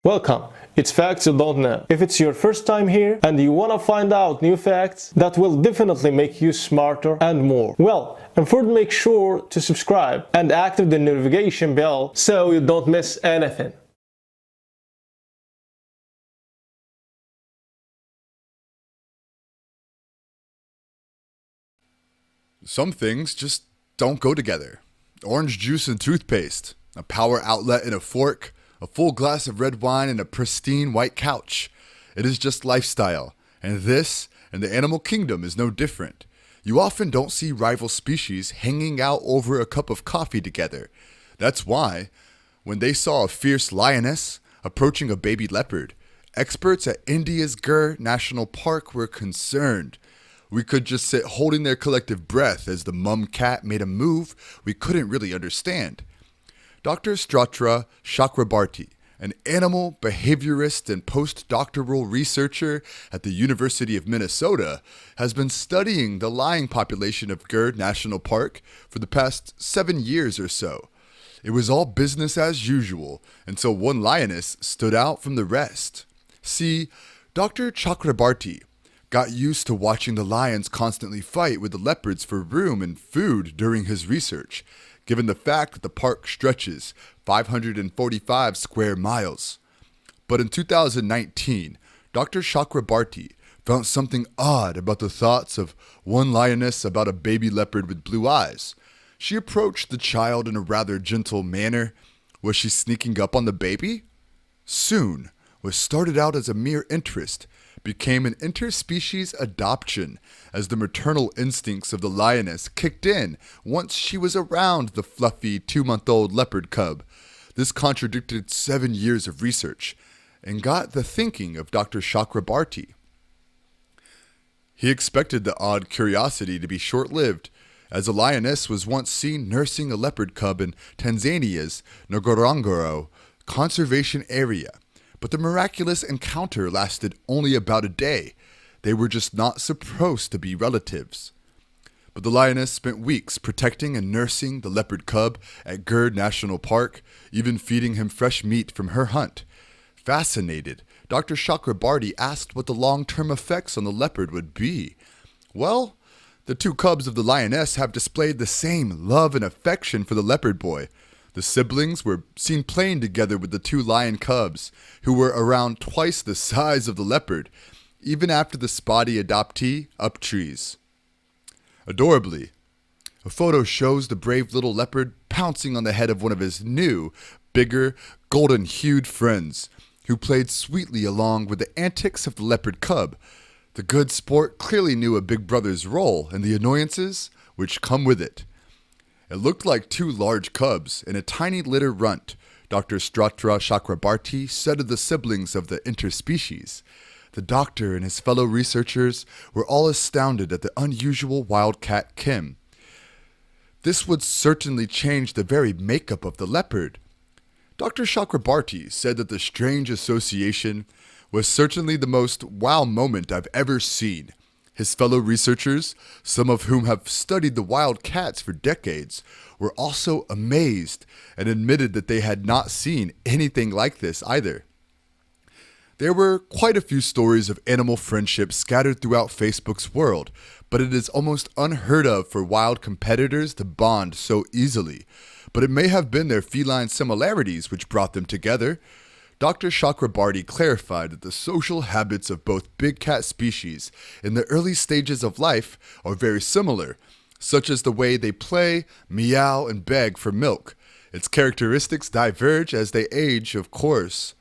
Welcome. It's Facts You Don't Know. If it's your first time here and you want to find out new facts that will definitely make you smarter and more, well, and first make sure to subscribe and activate the notification bell so you don't miss anything. Some things just don't go together. Orange juice and toothpaste, a power outlet and a fork, a full glass of red wine and a pristine white couch. It is just lifestyle, and this and the animal kingdom is no different. You often don't see rival species hanging out over a cup of coffee together. That's why, when they saw a fierce lioness approaching a baby leopard, experts at India's Gir National Park were concerned. We could just sit holding their collective breath as the mum cat made a move we couldn't really understand. Dr. Stratra Chakrabarti, an animal behaviorist and postdoctoral researcher at the University of Minnesota, has been studying the lion population of Gir National Park for the past 7 years or so. It was all business as usual until one lioness stood out from the rest. See, Dr. Chakrabarti got used to watching the lions constantly fight with the leopards for room and food during his research, given the fact that the park stretches 545 square miles. But in 2019, Dr. Chakrabarti found something odd about the thoughts of one lioness about a baby leopard with blue eyes. She approached the child in a rather gentle manner. Was she sneaking up on the baby? Soon, what started out as a mere interest became an interspecies adoption as the maternal instincts of the lioness kicked in once she was around the fluffy 2-month-old leopard cub. This contradicted 7 years of research and got the thinking of Dr. Chakrabarti. He expected the odd curiosity to be short-lived, as a lioness was once seen nursing a leopard cub in Tanzania's Ngorongoro conservation area. But the miraculous encounter lasted only about a day. They were just not supposed to be relatives. But the lioness spent weeks protecting and nursing the leopard cub at Gir National Park, even feeding him fresh meat from her hunt. Fascinated, Dr. Chakrabarti asked what the long-term effects on the leopard would be. Well, the two cubs of the lioness have displayed the same love and affection for the leopard boy. The siblings were seen playing together with the two lion cubs, who were around twice the size of the leopard, even after the spotty adoptee up trees. Adorably, a photo shows the brave little leopard pouncing on the head of one of his new, bigger, golden-hued friends, who played sweetly along with the antics of the leopard cub. The good sport clearly knew a big brother's role and the annoyances which come with it. It looked like two large cubs and a tiny litter runt, Dr. Stratra Chakrabarti said of the siblings of the interspecies. The doctor and his fellow researchers were all astounded at the unusual wildcat Kim. This would certainly change the very makeup of the leopard. Dr. Chakrabarti said that the strange association was certainly the most wow moment I've ever seen. His fellow researchers, some of whom have studied the wild cats for decades, were also amazed and admitted that they had not seen anything like this either. There were quite a few stories of animal friendship scattered throughout Facebook's world, but it is almost unheard of for wild competitors to bond so easily. But it may have been their feline similarities which brought them together. Dr. Chakrabarti clarified that the social habits of both big cat species in the early stages of life are very similar, such as the way they play, meow, and beg for milk. Its characteristics diverge as they age, of course.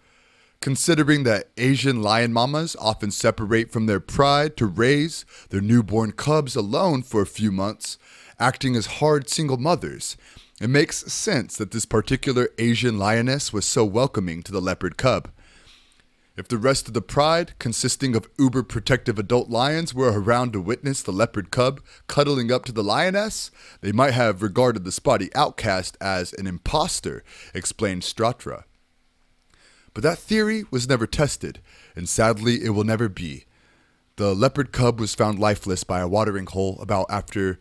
Considering that Asian lion mamas often separate from their pride to raise their newborn cubs alone for a few months, acting as hard single mothers, it makes sense that this particular Asian lioness was so welcoming to the leopard cub. If the rest of the pride, consisting of uber-protective adult lions, were around to witness the leopard cub cuddling up to the lioness, they might have regarded the spotty outcast as an imposter, explained Stratra. But that theory was never tested, and sadly it will never be. The leopard cub was found lifeless by a watering hole about after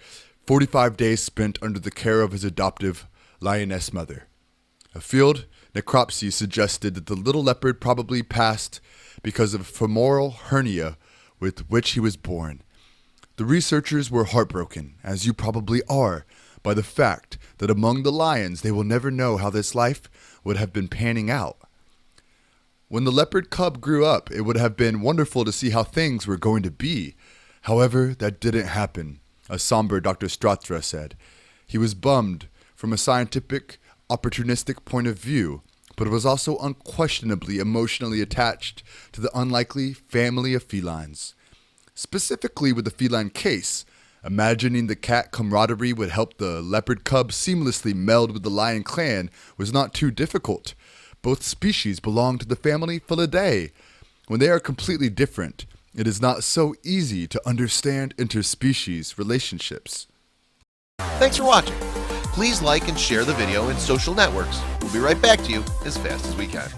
45 days spent under the care of his adoptive lioness mother. A field Necropsy suggested that the little leopard probably passed because of a femoral hernia with which he was born. The researchers were heartbroken, as you probably are, by the fact that among the lions they will never know how this life would have been panning out. When the leopard cub grew up, it would have been wonderful to see how things were going to be. However, that didn't happen, a somber Dr. Stratra said. He was bummed from a scientific, opportunistic point of view, but was also unquestionably emotionally attached to the unlikely family of felines. Specifically with the feline case, imagining the cat camaraderie would help the leopard cub seamlessly meld with the lion clan was not too difficult. Both species belong to the family Felidae. When they are completely different, it is not so easy to understand interspecies relationships. Thanks for watching. Please like and share the video in social networks. We'll be right back to you as fast as we can.